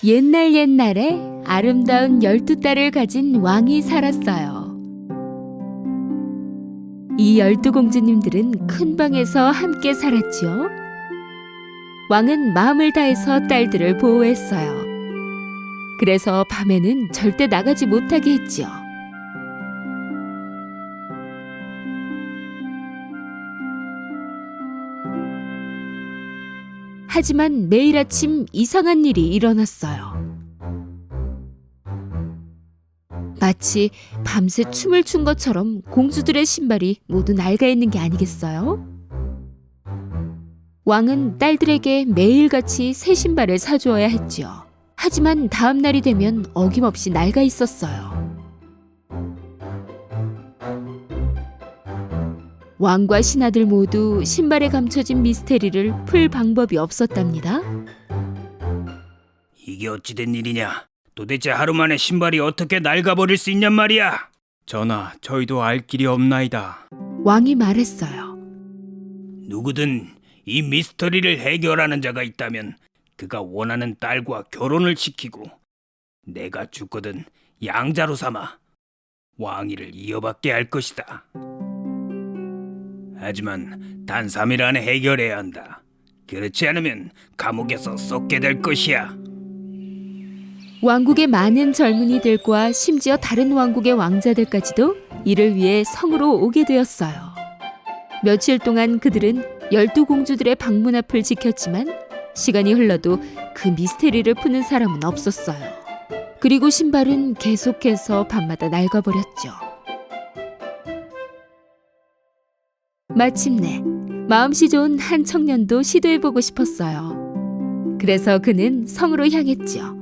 옛날 옛날에 아름다운 12딸을 가진 왕이 살았어요. 이 12공주님들은 큰 방에서 함께 살았죠. 왕은 마음을 다해서 딸들을 보호했어요. 그래서 밤에는 절대 나가지 못하게 했죠. 하지만 매일 아침 이상한 일이 일어났어요. 마치 밤새 춤을 춘 것처럼 공주들의 신발이 모두 낡아 있는 게 아니겠어요? 왕은 딸들에게 매일같이 새 신발을 사주어야 했지요. 하지만 다음 날이 되면 어김없이 낡아 있었어요. 왕과 신하들 모두 신발에 감춰진 미스테리를 풀 방법이 없었답니다. 이게 어찌된 일이냐? 도대체 하루 만에 신발이 어떻게 낡아버릴 수 있냔 말이야? 전하, 저희도 알 길이 없나이다. 왕이 말했어요. 누구든 이 미스터리를 해결하는 자가 있다면 그가 원하는 딸과 결혼을 시키고 내가 죽거든 양자로 삼아 왕위를 이어받게 할 것이다. 하지만 단 3일 안에 해결해야 한다. 그렇지 않으면 감옥에서 썩게 될 것이야. 왕국의 많은 젊은이들과 심지어 다른 왕국의 왕자들까지도 이를 위해 성으로 오게 되었어요. 며칠 동안 그들은 12공주들의 방문 앞을 지켰지만 시간이 흘러도 그 미스테리를 푸는 사람은 없었어요. 그리고 신발은 계속해서 밤마다 낡아버렸죠. 마침내 마음씨 좋은 한 청년도 시도해보고 싶었어요. 그래서 그는 성으로 향했죠.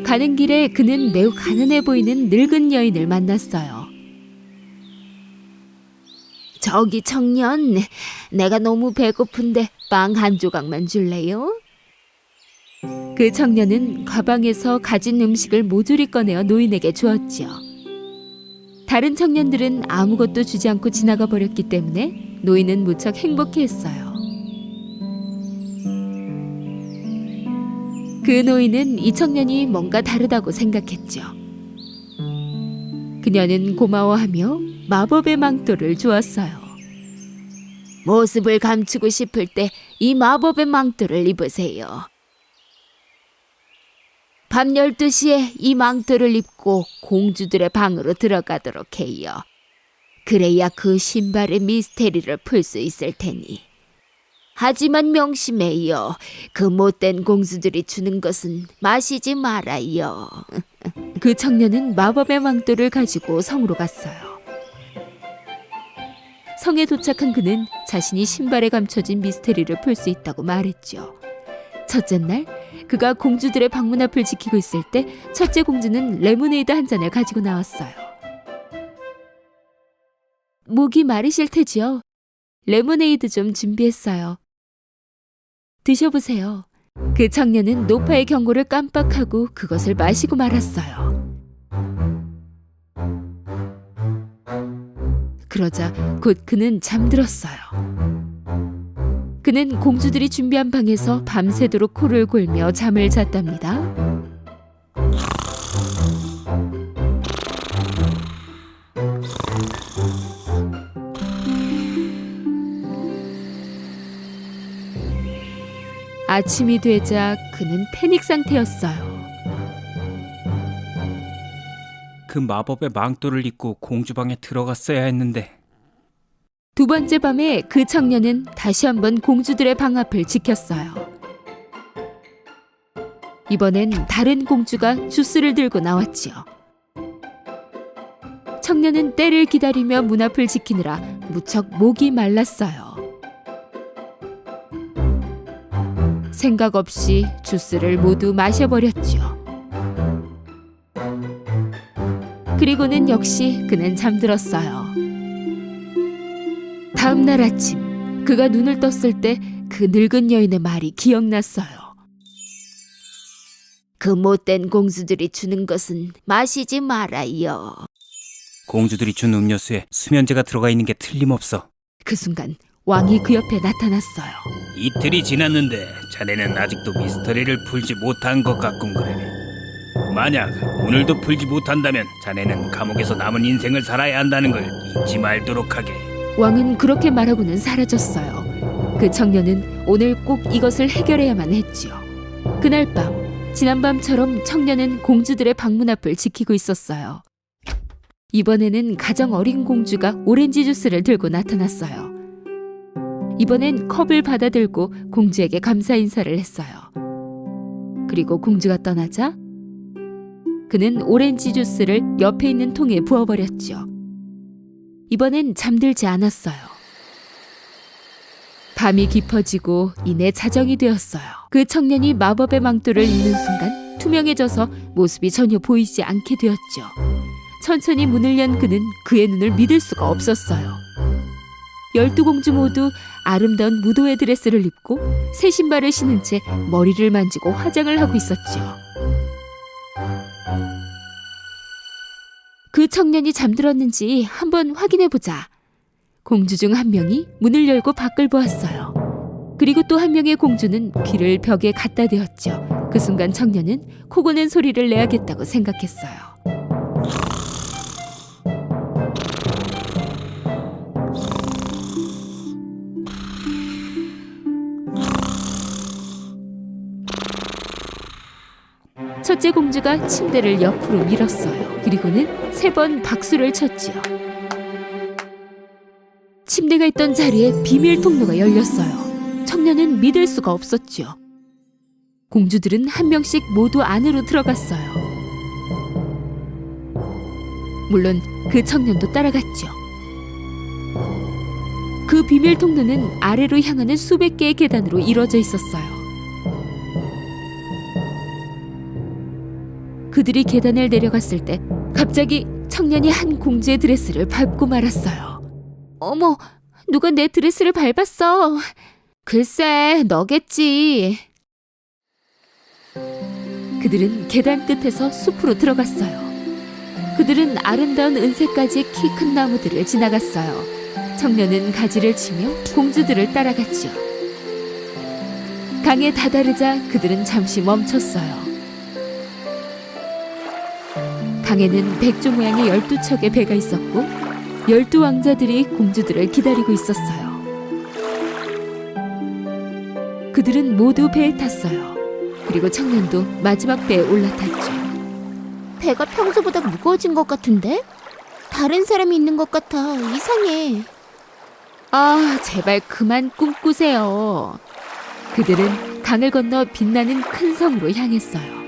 가는 길에 그는 매우 가난해 보이는 늙은 여인을 만났어요. 저기 청년, 내가 너무 배고픈데 빵 한 조각만 줄래요? 그 청년은 가방에서 가진 음식을 모조리 꺼내어 노인에게 주었지요. 다른 청년들은 아무것도 주지 않고 지나가 버렸기 때문에 노인은 무척 행복해했어요. 그 노인은 이 청년이 뭔가 다르다고 생각했죠. 그녀는 고마워하며 마법의 망토를 주었어요. 모습을 감추고 싶을 때 이 마법의 망토를 입으세요. 밤 12시에 이 망토를 입고 공주들의 방으로 들어가도록 해요. 그래야 그 신발의 미스테리를 풀 수 있을 테니. 하지만 명심해요. 그 못된 공주들이 주는 것은 마시지 말아요. 그 청년은 마법의 망토를 가지고 성으로 갔어요. 성에 도착한 그는 자신이 신발에 감춰진 미스테리를 풀 수 있다고 말했죠. 첫째 날, 그가 공주들의 방문 앞을 지키고 있을 때 첫째 공주는 레모네이드 한 잔을 가지고 나왔어요. 목이 마르실 테지요? 레모네이드 좀 준비했어요. 드셔보세요. 그 청년은 노파의 경고를 깜빡하고 그것을 마시고 말았어요. 그러자 곧 그는 잠들었어요. 그는 공주들이 준비한 방에서 밤새도록 코를 골며 잠을 잤답니다. 아침이 되자 그는 패닉 상태였어요. 그 마법의 망토를 입고 공주방에 들어갔어야 했는데. 두 번째 밤에 그 청년은 다시 한번 공주들의 방 앞을 지켰어요. 이번엔 다른 공주가 주스를 들고 나왔지요. 청년은 때를 기다리며 문 앞을 지키느라 무척 목이 말랐어요. 생각 없이 주스를 모두 마셔버렸지요. 그리고는 역시 그는 잠들었어요. 다음 날 아침, 그가 눈을 떴을 때 그 늙은 여인의 말이 기억났어요. 그 못된 공주들이 주는 것은 마시지 말아요. 공주들이 준 음료수에 수면제가 들어가 있는 게 틀림없어. 그 순간 왕이 그 옆에 나타났어요. 이틀이 지났는데 자네는 아직도 미스터리를 풀지 못한 것 같군 그래. 만약 오늘도 풀지 못한다면 자네는 감옥에서 남은 인생을 살아야 한다는 걸 잊지 말도록 하게. 왕은 그렇게 말하고는 사라졌어요. 그 청년은 오늘 꼭 이것을 해결해야만 했지요. 그날 밤, 지난밤처럼 청년은 공주들의 방문 앞을 지키고 있었어요. 이번에는 가장 어린 공주가 오렌지 주스를 들고 나타났어요. 이번엔 컵을 받아들고 공주에게 감사 인사를 했어요. 그리고 공주가 떠나자 그는 오렌지 주스를 옆에 있는 통에 부어버렸죠. 이번엔 잠들지 않았어요. 밤이 깊어지고 이내 자정이 되었어요. 그 청년이 마법의 망토를 입는 순간 투명해져서 모습이 전혀 보이지 않게 되었죠. 천천히 문을 연 그는 그의 눈을 믿을 수가 없었어요. 12공주 모두 아름다운 무도회 드레스를 입고 새 신발을 신은 채 머리를 만지고 화장을 하고 있었죠. 그 청년이 잠들었는지 한번 확인해보자. 공주 중 한 명이 문을 열고 밖을 보았어요. 그리고 또 한 명의 공주는 귀를 벽에 갖다 대었죠. 그 순간 청년은 코 고는 소리를 내야겠다고 생각했어요. 첫째 공주가 침대를 옆으로 밀었어요. 그리고는 3번 박수를 쳤지요. 침대가 있던 자리에 비밀 통로가 열렸어요. 청년은 믿을 수가 없었죠. 공주들은 한 명씩 모두 안으로 들어갔어요. 물론 그 청년도 따라갔죠. 그 비밀 통로는 아래로 향하는 수백 개의 계단으로 이루어져 있었어요. 그들이 계단을 내려갔을 때 갑자기 청년이 한 공주의 드레스를 밟고 말았어요. 어머, 누가 내 드레스를 밟았어. 글쎄, 너겠지. 그들은 계단 끝에서 숲으로 들어갔어요. 그들은 아름다운 은색가지의 키 큰 나무들을 지나갔어요. 청년은 가지를 치며 공주들을 따라갔죠. 강에 다다르자 그들은 잠시 멈췄어요. 강에는 백조 모양의 12척의 배가 있었고 12왕자들이 공주들을 기다리고 있었어요. 그들은 모두 배에 탔어요. 그리고 청년도 마지막 배에 올라탔죠. 배가 평소보다 무거워진 것 같은데? 다른 사람이 있는 것 같아. 이상해. 아, 제발 그만 꿈꾸세요. 그들은 강을 건너 빛나는 큰 성으로 향했어요.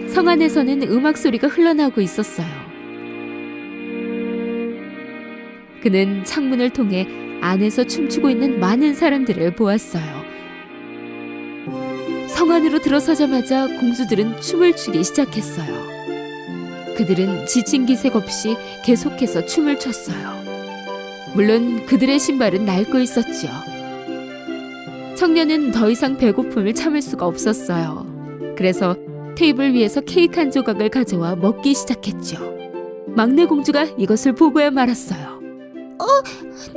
성 안에서는 음악 소리가 흘러나오고 있었어요. 그는 창문을 통해 안에서 춤추고 있는 많은 사람들을 보았어요. 성 안으로 들어서자마자 공주들은 춤을 추기 시작했어요. 그들은 지친 기색 없이 계속해서 춤을 췄어요. 물론 그들의 신발은 낡고 있었죠. 청년은 더 이상 배고픔을 참을 수가 없었어요. 그래서 테이블 위에서 케이크 한 조각을 가져와 먹기 시작했죠. 막내 공주가 이것을 보고야 말았어요.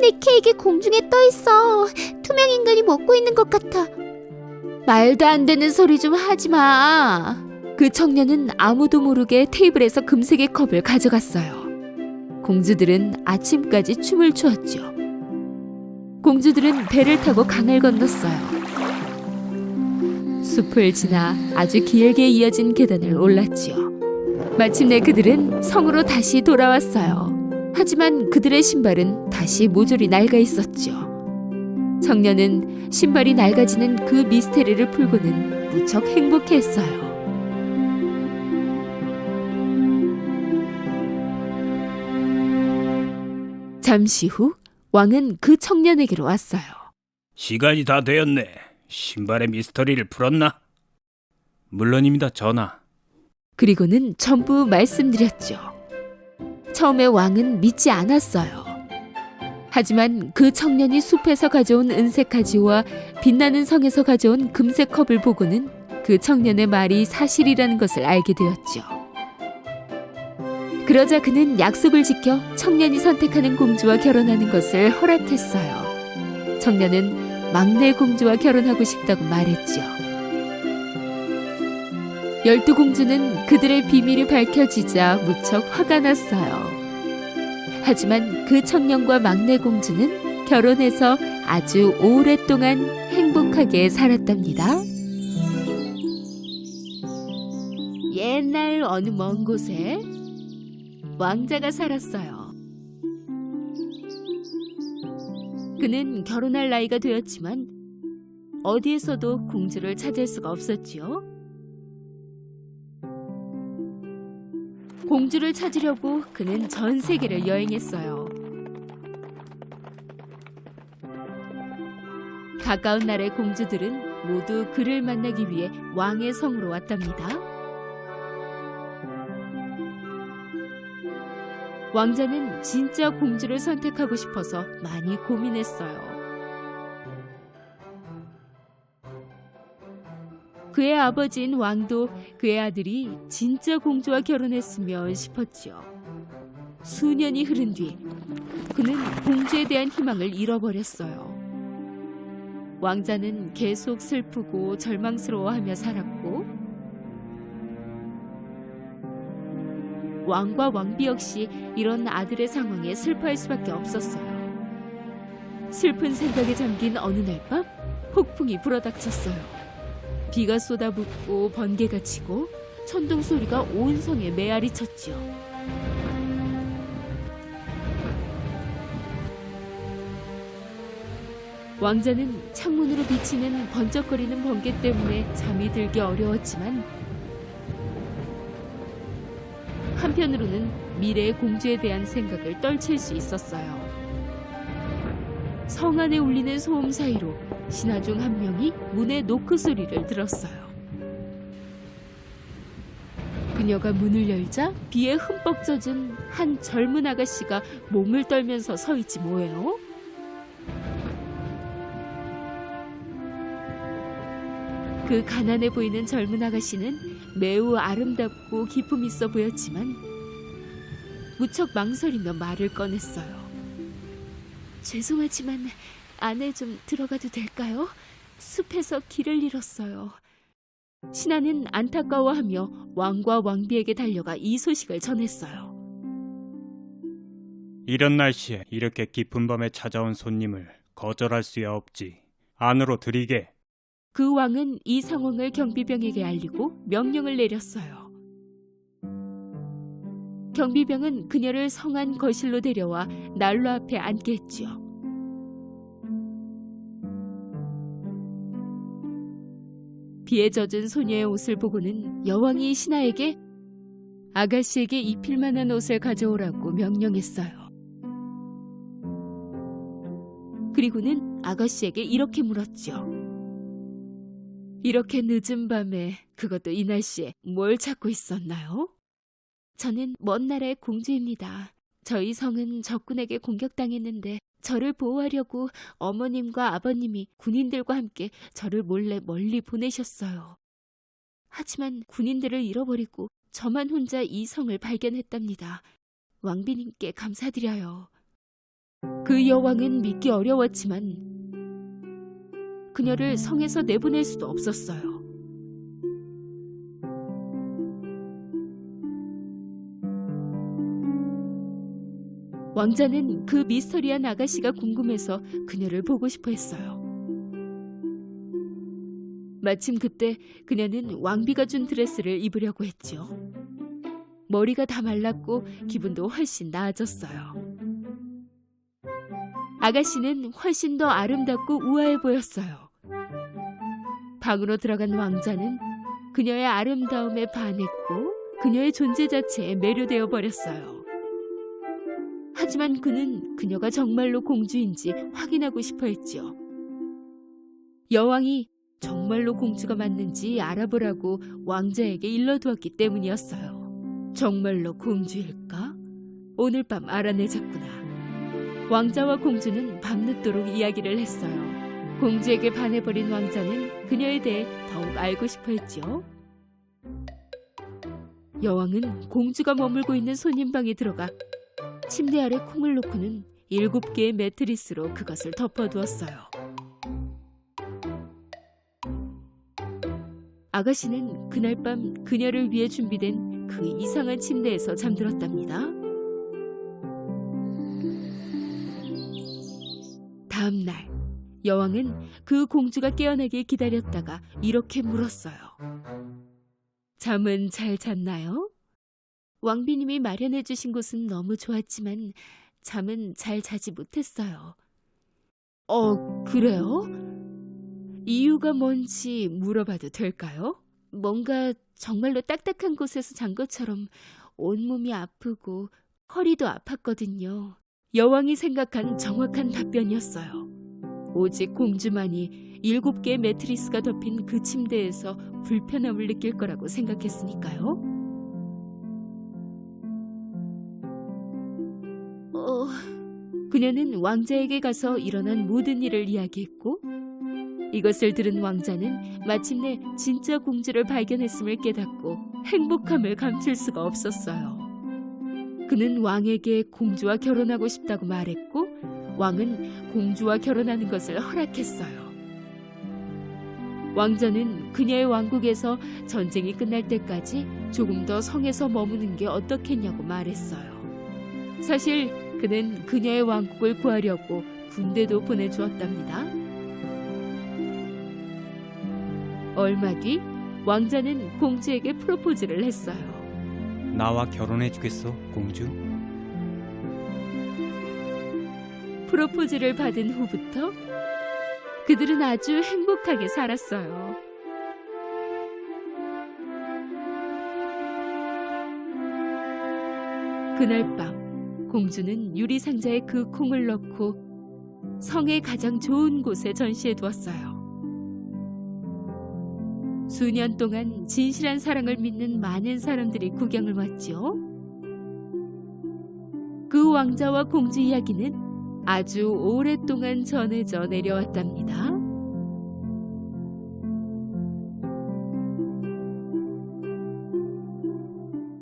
내 케이크에 공중에 떠 있어. 투명 인간이 먹고 있는 것 같아. 말도 안 되는 소리 좀 하지 마. 그 청년은 아무도 모르게 테이블에서 금색의 컵을 가져갔어요. 공주들은 아침까지 춤을 추었죠. 공주들은 배를 타고 강을 건넜어요. 숲을 지나 아주 길게 이어진 계단을 올랐지요. 마침내 그들은 성으로 다시 돌아왔어요. 하지만 그들의 신발은 다시 모조리 낡아 있었죠. 청년은 신발이 낡아지는 그 미스테리를 풀고는 무척 행복했어요. 잠시 후 왕은 그 청년에게로 왔어요. 시간이 다 되었네. 신발의 미스터리를 풀었나? 물론입니다, 전하. 그리고는 전부 말씀드렸죠. 처음에 왕은 믿지 않았어요. 하지만 그 청년이 숲에서 가져온 은색 가지와 빛나는 성에서 가져온 금색 컵을 보고는 그 청년의 말이 사실이라는 것을 알게 되었죠. 그러자 그는 약속을 지켜 청년이 선택하는 공주와 결혼하는 것을 허락했어요. 청년은 막내 공주와 결혼하고 싶다고 말했죠. 12공주는 그들의 비밀이 밝혀지자 무척 화가 났어요. 하지만 그 청년과 막내 공주는 결혼해서 아주 오랫동안 행복하게 살았답니다. 옛날 어느 먼 곳에 왕자가 살았어요. 그는 결혼할 나이가 되었지만 어디에서도 공주를 찾을 수가 없었지요. 공주를 찾으려고 그는 전 세계를 여행했어요. 가까운 나라의 공주들은 모두 그를 만나기 위해 왕의 성으로 왔답니다. 왕자는 진짜 공주를 선택하고 싶어서 많이 고민했어요. 그의 아버지인 왕도 그의 아들이 진짜 공주와 결혼했으면 싶었지요. 수년이 흐른 뒤 그는 공주에 대한 희망을 잃어버렸어요. 왕자는 계속 슬프고 절망스러워하며 살았고 왕과 왕비 역시 이런 아들의 상황에 슬퍼할 수밖에 없었어요. 슬픈 생각에 잠긴 어느 날 밤 폭풍이 불어닥쳤어요. 비가 쏟아붓고 번개가 치고 천둥 소리가 온 성에 메아리 쳤지요. 왕자는 창문으로 비치는 번쩍거리는 번개 때문에 잠이 들기 어려웠지만 한편으로는 미래의 공주에 대한 생각을 떨칠 수 있었어요. 성 안에 울리는 소음 사이로 신하 중 한 명이 문의 노크 소리를 들었어요. 그녀가 문을 열자 비에 흠뻑 젖은 한 젊은 아가씨가 몸을 떨면서 서 있지 뭐예요? 그 가난해 보이는 젊은 아가씨는 매우 아름답고 기품 있어 보였지만 무척 망설이며 말을 꺼냈어요. 죄송하지만 안에 좀 들어가도 될까요? 숲에서 길을 잃었어요. 신하는 안타까워하며 왕과 왕비에게 달려가 이 소식을 전했어요. 이런 날씨에 이렇게 깊은 밤에 찾아온 손님을 거절할 수야 없지. 안으로 들이게. 그 왕은 이 상황을 경비병에게 알리고 명령을 내렸어요. 경비병은 그녀를 성 안 거실로 데려와 난로 앞에 앉게 했지요. 비에 젖은 소녀의 옷을 보고는 여왕이 신하에게 아가씨에게 입힐 만한 옷을 가져오라고 명령했어요. 그리고는 아가씨에게 이렇게 물었죠. 이렇게 늦은 밤에, 그것도 이 날씨에 뭘 찾고 있었나요? 저는 먼 나라의 공주입니다. 저희 성은 적군에게 공격당했는데 저를 보호하려고 어머님과 아버님이 군인들과 함께 저를 몰래 멀리 보내셨어요. 하지만 군인들을 잃어버리고 저만 혼자 이 성을 발견했답니다. 왕비님께 감사드려요. 그 여왕은 믿기 어려웠지만 그녀를 성에서 내보낼 수도 없었어요. 왕자는 그 미스터리한 아가씨가 궁금해서 그녀를 보고 싶어 했어요. 마침 그때 그녀는 왕비가 준 드레스를 입으려고 했죠. 머리가 다 말랐고 기분도 훨씬 나아졌어요. 아가씨는 훨씬 더 아름답고 우아해 보였어요. 방으로 들어간 왕자는 그녀의 아름다움에 반했고 그녀의 존재 자체에 매료되어 버렸어요. 하지만 그는 그녀가 정말로 공주인지 확인하고 싶어 했죠. 여왕이 정말로 공주가 맞는지 알아보라고 왕자에게 일러두었기 때문이었어요. 정말로 공주일까? 오늘 밤 알아내자꾸나. 왕자와 공주는 밤늦도록 이야기를 했어요. 공주에게 반해버린 왕자는 그녀에 대해 더욱 알고 싶어 했죠. 여왕은 공주가 머물고 있는 손님방에 들어가 침대 아래 콩을 놓고는 7개의 매트리스로 그것을 덮어두었어요. 아가씨는 그날 밤 그녀를 위해 준비된 그 이상한 침대에서 잠들었답니다. 다음 날 여왕은 그 공주가 깨어나길 기다렸다가 이렇게 물었어요. 잠은 잘 잤나요? 왕비님이 마련해 주신 곳은 너무 좋았지만 잠은 잘 자지 못했어요. 그래요? 이유가 뭔지 물어봐도 될까요? 뭔가 정말로 딱딱한 곳에서 잔 것처럼 온몸이 아프고 허리도 아팠거든요. 여왕이 생각한 정확한 답변이었어요. 오직 공주만이 7개의 매트리스가 덮인 그 침대에서 불편함을 느낄 거라고 생각했으니까요. 그녀는 왕자에게 가서 일어난 모든 일을 이야기했고 이것을 들은 왕자는 마침내 진짜 공주를 발견했음을 깨닫고 행복함을 감출 수가 없었어요. 그는 왕에게 공주와 결혼하고 싶다고 말했고 왕은 공주와 결혼하는 것을 허락했어요. 왕자는 그녀의 왕국에서 전쟁이 끝날 때까지 조금 더 성에서 머무는 게 어떻겠냐고 말했어요. 사실 그는 그녀의 왕국을 구하려고 군대도 보내주었답니다. 얼마 뒤 왕자는 공주에게 프로포즈를 했어요. 나와 결혼해 주겠어, 공주? 프로포즈를 받은 후부터 그들은 아주 행복하게 살았어요. 그날 밤 공주는 유리상자에 그 콩을 넣고 성의 가장 좋은 곳에 전시해 두었어요. 수년 동안 진실한 사랑을 믿는 많은 사람들이 구경을 왔지요. 그 왕자와 공주 이야기는 아주 오랫동안 전해져 내려왔답니다.